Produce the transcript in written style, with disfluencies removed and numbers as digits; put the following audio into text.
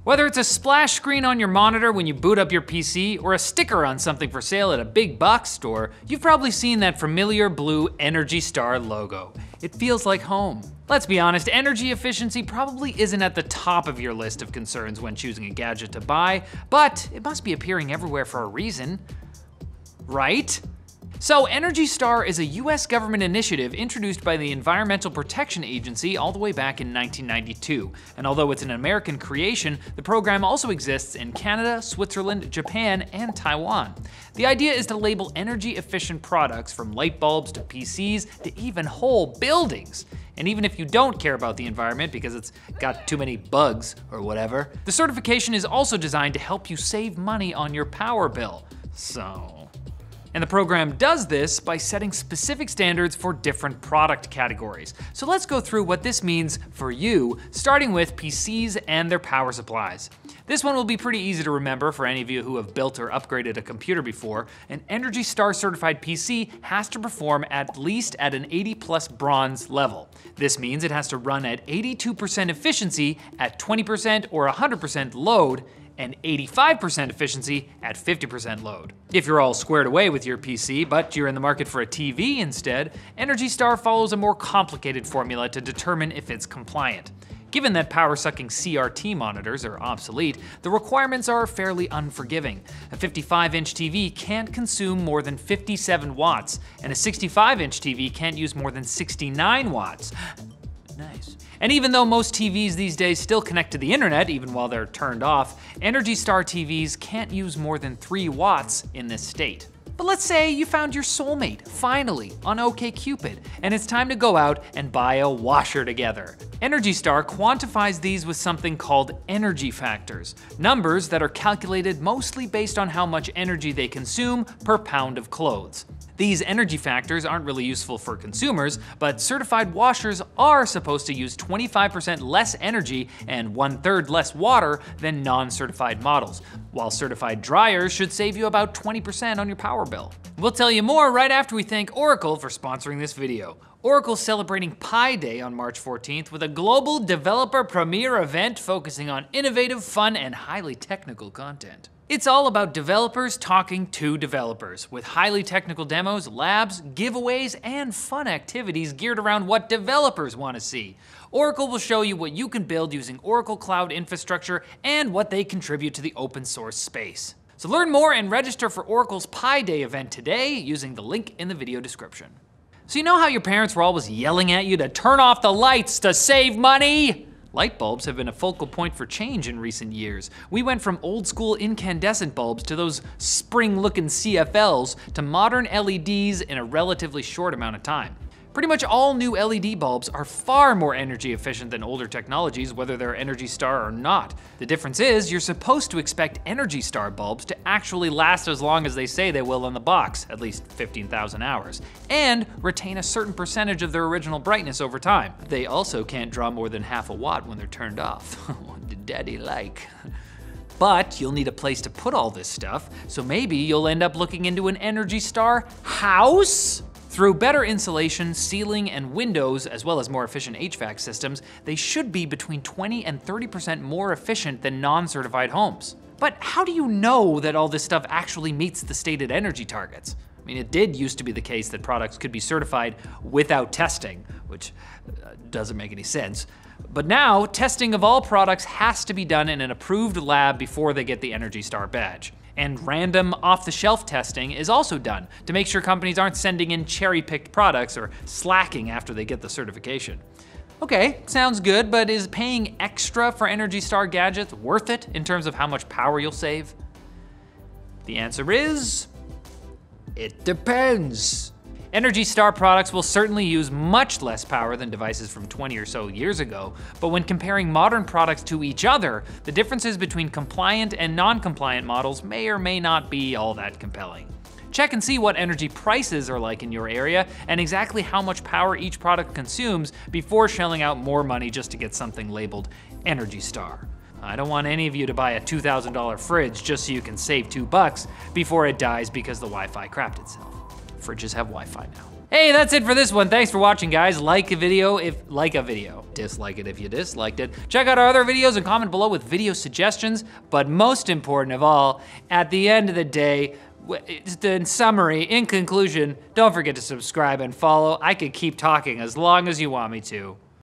Whether it's a splash screen on your monitor when you boot up your PC, or a sticker on something for sale at a big box store, you've probably seen that familiar blue Energy Star logo. It feels like home. Let's be honest, energy efficiency probably isn't at the top of your list of concerns when choosing a gadget to buy, but it must be appearing everywhere for a reason, right? So Energy Star is a US government initiative introduced by the Environmental Protection Agency all the way back in 1992. And although it's an American creation, the program also exists in Canada, Switzerland, Japan, and Taiwan. The idea is to label energy efficient products from light bulbs to PCs to even whole buildings. And even if you don't care about the environment because it's got too many bugs or whatever, the certification is also designed to help you save money on your power bill. And the program does this by setting specific standards for different product categories. So let's go through what this means for you, starting with PCs and their power supplies. This one will be pretty easy to remember for any of you who have built or upgraded a computer before. An Energy Star certified PC has to perform at least at an 80+ bronze level. This means it has to run at 82% efficiency at 20% or 100% load, and 85% efficiency at 50% load. If you're all squared away with your PC, but you're in the market for a TV instead, Energy Star follows a more complicated formula to determine if it's compliant. Given that power-sucking CRT monitors are obsolete, the requirements are fairly unforgiving. A 55-inch TV can't consume more than 57 watts, and a 65-inch TV can't use more than 69 watts. Nice. And even though most TVs these days still connect to the internet, even while they're turned off, Energy Star TVs can't use more than 3 watts in this state. But let's say you found your soulmate, finally, on OkCupid, and it's time to go out and buy a washer together. Energy Star quantifies these with something called energy factors, numbers that are calculated mostly based on how much energy they consume per pound of clothes. These energy factors aren't really useful for consumers, but certified washers are supposed to use 25% less energy and 1/3 less water than non-certified models, while certified dryers should save you about 20% on your power bill. We'll tell you more right after we thank Oracle for sponsoring this video. Oracle's celebrating Pi Day on March 14th with a global developer premiere event focusing on innovative, fun, and highly technical content. It's all about developers talking to developers, with highly technical demos, labs, giveaways, and fun activities geared around what developers want to see. Oracle will show you what you can build using Oracle Cloud Infrastructure and what they contribute to the open source space. So learn more and register for Oracle's Pi Day event today using the link in the video description. So you know how your parents were always yelling at you to turn off the lights to save money? Light bulbs have been a focal point for change in recent years. We went from old school incandescent bulbs to those spring-looking CFLs to modern LEDs in a relatively short amount of time. Pretty much all new LED bulbs are far more energy efficient than older technologies, whether they're Energy Star or not. The difference is you're supposed to expect Energy Star bulbs to actually last as long as they say they will on the box, at least 15,000 hours, and retain a certain percentage of their original brightness over time. They also can't draw more than half a watt when they're turned off. What did Daddy like? But you'll need a place to put all this stuff, so maybe you'll end up looking into an Energy Star house? Through better insulation, ceiling, and windows, as well as more efficient HVAC systems, they should be between 20 and 30% more efficient than non-certified homes. But how do you know that all this stuff actually meets the stated energy targets? I mean, it did used to be the case that products could be certified without testing, which doesn't make any sense. But now, testing of all products has to be done in an approved lab before they get the Energy Star badge. And random off-the-shelf testing is also done to make sure companies aren't sending in cherry-picked products or slacking after they get the certification. Okay, sounds good, but is paying extra for Energy Star gadgets worth it in terms of how much power you'll save? The answer is, it depends. Energy Star products will certainly use much less power than devices from 20 or so years ago, but when comparing modern products to each other, the differences between compliant and non-compliant models may or may not be all that compelling. Check and see what energy prices are like in your area and exactly how much power each product consumes before shelling out more money just to get something labeled Energy Star. I don't want any of you to buy a $2,000 fridge just so you can save $2 before it dies because the Wi-Fi crapped itself. Fridges have Wi-Fi now. Hey, that's it for this one. Thanks for watching, guys. Like a video. Dislike it if you disliked it. Check out our other videos and comment below with video suggestions. But most important of all, at the end of the day, in summary, in conclusion, don't forget to subscribe and follow. I could keep talking as long as you want me to.